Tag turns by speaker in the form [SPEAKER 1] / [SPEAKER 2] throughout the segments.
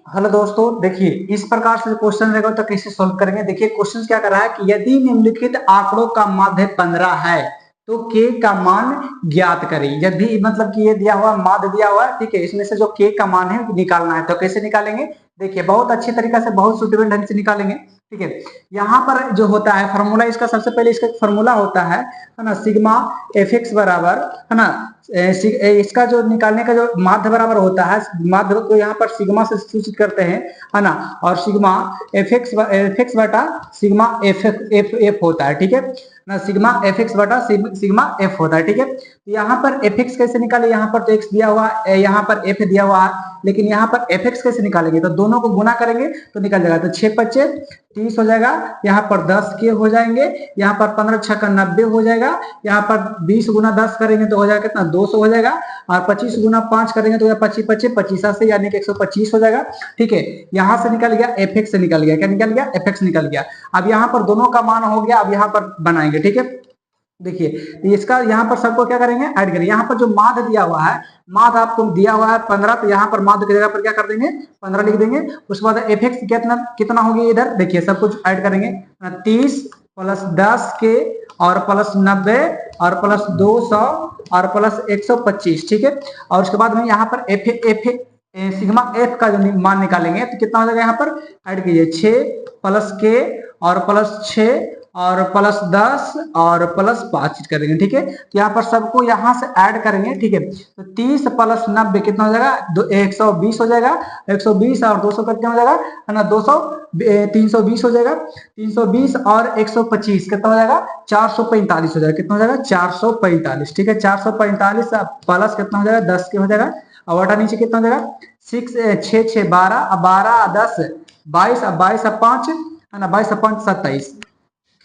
[SPEAKER 1] Hello दोस्तों, देखिए इस प्रकार से क्वेश्चन रहेगा तो कैसे सॉल्व करेंगे। देखिए क्वेश्चन क्या कर रहा है कि यदि निम्नलिखित आंकड़ों का माध्य 15 है तो k का मान ज्ञात करें। यदि मतलब कि ये दिया हुआ माध्य दिया हुआ है, ठीक है, इसमें से जो k का मान है निकालना है। तो कैसे निकालेंगे, देखिए बहुत अच्छी तरीका से, बहुत सुटेबल ढंग से निकालेंगे। ठीक है, यहाँ पर जो होता है फॉर्मूला, इसका सबसे पहले इसका फॉर्मूला होता है ना, सिग्मा एफ एक्स बराबर है ना, इसका जो निकालने का जो माध्य बराबर होता है, माध्य को यहाँ पर सिग्मा से सूचित करते हैं, है ना। और सिग्मा एफ एक्स बटा सिग्मा एफ एफ एफ होता है, ठीक है ना। सिग्मा एफ एक्स बटा सिग्मा एफ होता है, ठीक है। तो यहाँ पर एफ एक्स कैसे निकाले, यहाँ पर तो एक्स दिया हुआ है, यहाँ पर एफ दिया हुआ है, लेकिन यहाँ पर एफ एक्स कैसे निकालेंगे, तो दोनों को गुना करेंगे तो निकल जाएगा। तो 6 पच्चे 30 हो जाएगा, यहाँ पर 10 के हो जाएंगे, यहाँ पर 15 छक्का 90 हो जाएगा, यहाँ पर 20 गुना 10 करेंगे तो हो जाएगा कितना, 200 हो जाएगा। और 25 गुना 5 करेंगे तो 25 पच्चे 25 से यानी कि 125 हो जाएगा। ठीक है, यहाँ से निकल गया एफ एक्स से निकल गया, क्या निकल गया, एफ एक्स निकल गया। अब यहाँ पर दोनों का मान हो गया, अब यहाँ पर बनाएंगे। ठीक है, देखिए तो इसका यहाँ पर सबको क्या करेंगे, ऐड करेंगे। यहाँ पर जो माध्य दिया हुआ है, माध्य आपको दिया हुआ है 15, तो यहाँ पर माध्य की जगह पर क्या कर देंगे, 15 लिख देंगे। उसके बाद एफ एक्स कितना कितना होगी, इधर देखिए सब कुछ ऐड करेंगे, 30 प्लस 10 के और प्लस 90 और प्लस 200 और प्लस 125। ठीक है, और उसके बाद में यहाँ पर एफ एफ सिग्मा एफ का जो मान निकालेंगे तो कितना हो जाएगा, यहाँ पर ऐड कीजिए 6 प्लस के और प्लस 6 और प्लस 10 और प्लस 5 करेंगे। ठीक है, तो यहाँ पर सबको यहाँ से ऐड करेंगे। ठीक है, तो 30 प्लस 90 कितना हो जाएगा, 120 हो जाएगा। 120 और 200 कितना हो जाएगा, है ना, 200 320 हो जाएगा। 320 और 125 कितना हो जाएगा, 445 हो जाएगा। कितना हो जाएगा, 445। ठीक है, 445 प्लस कितना हो जाएगा, 10 के हो जाएगा। और बटा नीचे कितना हो जाएगा, 6 12, 12 10 22, 22 5 है ना, 22 5 27,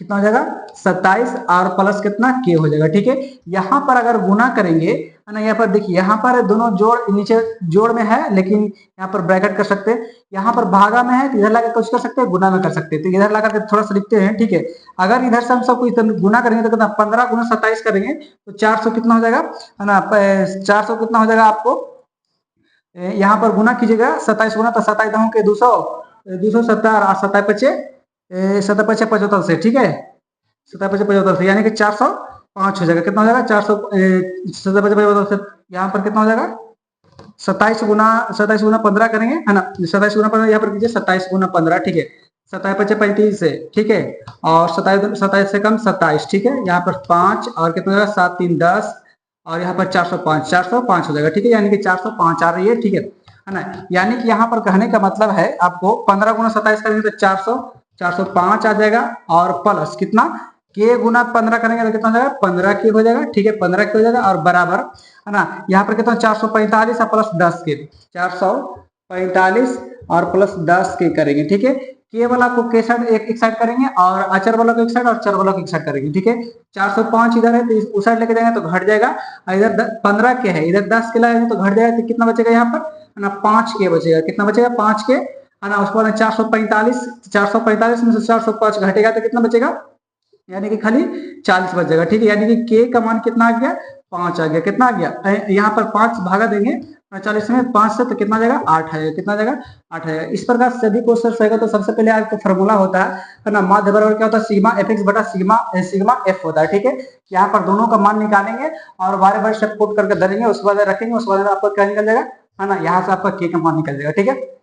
[SPEAKER 1] कितना हो जाएगा 27 और प्लस कितना के हो जाएगा। ठीक है, यहाँ पर अगर गुना करेंगे, है ना, यहाँ पर देखिए, यहाँ पर दोनों जोड़ नीचे जोड़ में है, लेकिन यहाँ पर ब्रैकेट कर सकते हैं। यहाँ पर भागा में है तो इधर लाकर कुछ कर सकते हैं, गुना में कर सकते हैं, तो इधर लाकर थोड़ा सा लिखते हैं। ठीक है, अगर इधर से हम सबको इधर गुना करेंगे तो कितना, 15 गुना 27 करेंगे तो 400 कितना हो जाएगा, है ना, 400 कितना हो जाएगा आपको, यहाँ पर गुना कीजिएगा 27 गुना, तो 27 दहों के 200, 270 और 27 पचे 27 पचे 75 से। ठीक है, 27 पचे 75 से यानी कि 405 हो जाएगा। कितना हो जाएगा, 400 27 पचे 75 से यहाँ पर कितना हो जाएगा, 27 गुना 15 करेंगे, है ना, 27 गुना 15 यहाँ पर कीजिए, 27 गुना 15। ठीक है, 27 पचे 35 से। ठीक है, और 27 से कम 27। ठीक है, यहाँ पर 5 और कितना हो जाएगा, 7 3 10 और यहाँ पर 405 हो जाएगा। ठीक है, यानी कि 405 आ रही है। ठीक है ना, यानी कि यहाँ पर कहने का मतलब है आपको 15 गुना 27 करेंगे तो 405 आ जाएगा, और प्लस कितना, के गुना 15 करेंगे तो कितना हो जाएगा, 15 के हो जाएगा। ठीक है, 15 के हो जाएगा, और बराबर, है ना, यहाँ पर कितना 445 और प्लस 10 के, 445 और प्लस 10 के करेंगे। ठीक है, के वाला को के साइड एक साइड करेंगे, और अचर वाला को एक साइड और चर वाला को एक साइड करेंगे। ठीक है, 405 इधर है तो उस साइड लेके जाएंगे तो घट जाएगा, और इधर 15 के है, इधर 10 के लाएंगे तो घट जाएगा, तो कितना बचेगा यहाँ पर, है ना, 5 के बचेगा। कितना बचेगा, 5 के, है ना। उसके बाद 445 में से 405 घटेगा तो कितना बचेगा, यानी कि खाली 40 बच जाएगा। ठीक है, यानी कि के का मान कितना आ गया, 5 आ गया। कितना आ गया, यहाँ पर 5 भागा देंगे 40 में 5 से, तो कितना जाएगा, 8 आएगा। कितना जाएगा, 8 आएगा। इस प्रकार सभी क्वेश्चन रहेगा तो सबसे पहले आपका फॉर्मूला होता है ना, माध्य बराबर क्या होता है, सिग्मा एफ एक्स बटा सिग्मा एफ होता है। ठीक है, यहाँ पर दोनों का मान निकालेंगे और बारे बारे से पुट करके धरेंगे, उसके बाद रखेंगे, उसके बाद आपका क्या निकल जाएगा, है ना, यहाँ से आपका के का मान निकल जाएगा। ठीक है।